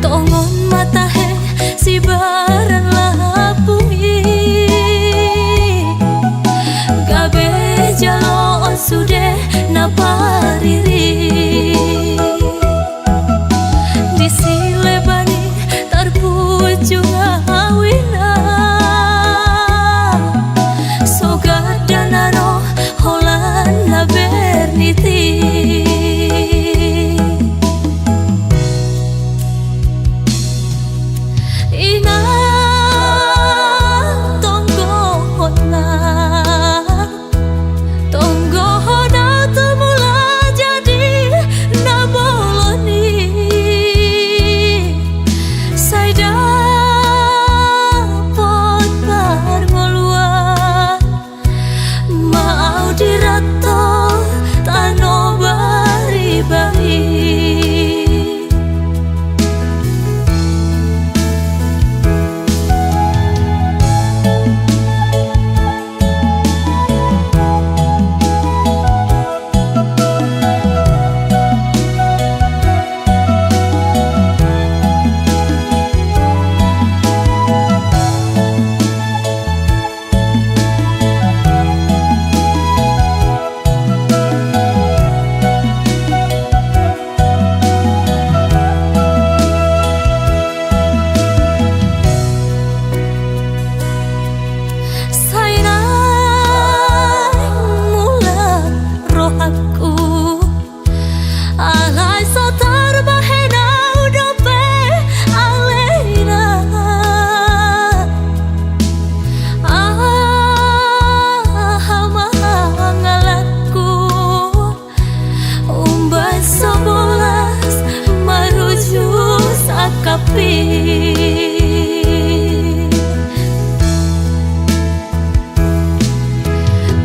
Tongon mata he si baran lapungi gabe jalo sude napariri di silebani terpuju awina soga danaro holan la berniti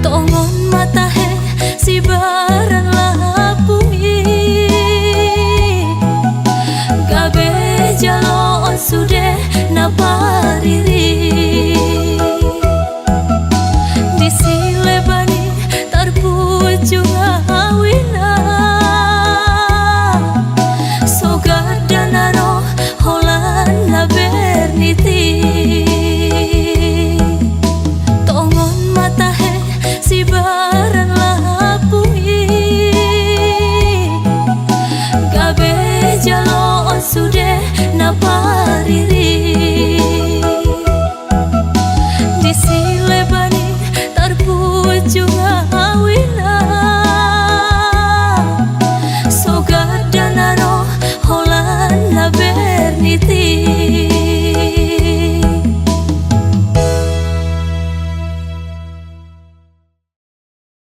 Tongon mata he si baran lapungi gabe jalo sude napariri di silebani terpuju awina soga danaro holan la berniti tongon mata he si baran lapungi gabe jalo sude napa